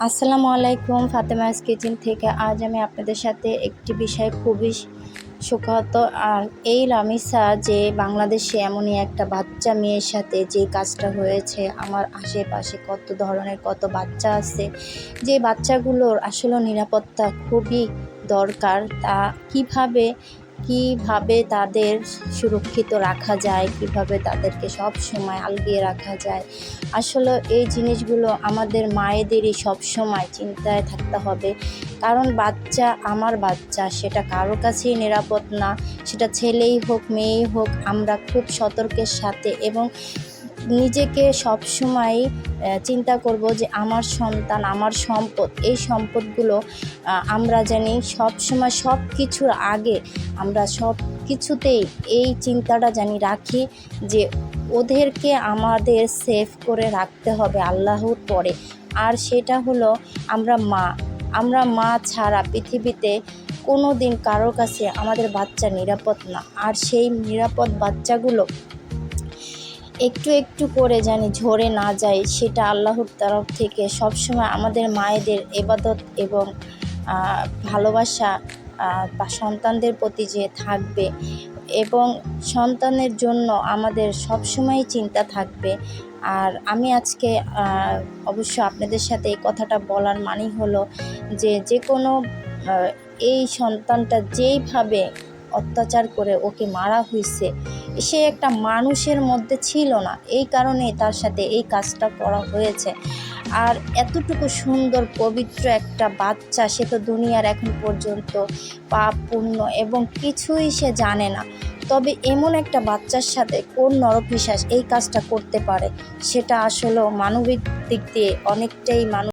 আসসালামু আলাইকুম, ফাতেমাস কিচেন থেকে আজ আমি আপনাদের সাথে একটি বিষয় খুবই সুখত। আর এই রামিসা যে বাংলাদেশে এমনই একটা বাচ্চা মেয়ের সাথে যে কাজটা হয়েছে, আমার আশেপাশে কত ধরনের কত বাচ্চা আছে, যে বাচ্চাগুলোর আসলে নিরাপত্তা খুবই দরকার। তা কিভাবে তাদের সুরক্ষিত রাখা যায়, কিভাবে তাদেরকে সব সময় আলগিয়ে রাখা যায়, আসলে এই জিনিসগুলো আমাদের মায়েদেরই সব সময় চিন্তায় থাকতে হবে। কারণ বাচ্চা আমার বাচ্চা, সেটা কারো কাছেই নিরাপদ না, সেটা ছেলেই হোক মেয়েই হোক। আমরা খুব সতর্কের সাথে এবং নিজেকে সবসময় চিন্তা করব যে আমার সন্তান আমার সম্পদ, এই সম্পদগুলো আমরা জানি সবসময় সব কিছুর আগে আমরা সব কিছুতেই এই চিন্তাটা জানি রাখি যে ওদেরকে আমাদের সেভ করে রাখতে হবে আল্লাহর পরে। আর সেটা হলো আমরা মা ছাড়া পৃথিবীতে কোনো দিন কারোর কাছে আমাদের বাচ্চা নিরাপদ না। আর সেই নিরাপদ বাচ্চাগুলো একটু একটু করে জানি ঝরে না যায়, সেটা আল্লাহর তরফ থেকে সবসময় আমাদের মায়েদের ইবাদত এবং ভালোবাসা বা সন্তানদের প্রতি যে থাকবে, এবং সন্তানের জন্য আমাদের সবসময় চিন্তা থাকবে। আর আমি আজকে অবশ্য আপনাদের সাথে এই কথাটা বলার মানেই হলো যে কোনো এই সন্তানটা যেইভাবে অত্যাচার করে ওকে মারা হয়েছে, সে একটা মানুষের মধ্যে ছিল না, এই কারণে তার সাথে এই কাজটা করা হয়েছে। আর এতটুকু সুন্দর পবিত্র একটা বাচ্চা, সে তো দুনিয়ার এখন পর্যন্ত পাপ পুণ্য এবং কিছুই সে জানে না। তবে এমন একটা বাচ্চার সাথে কোন নরপিশাচ এই কাজটা করতে পারে, সেটা আসলে মানবিক দিক দিয়ে অনেকটাই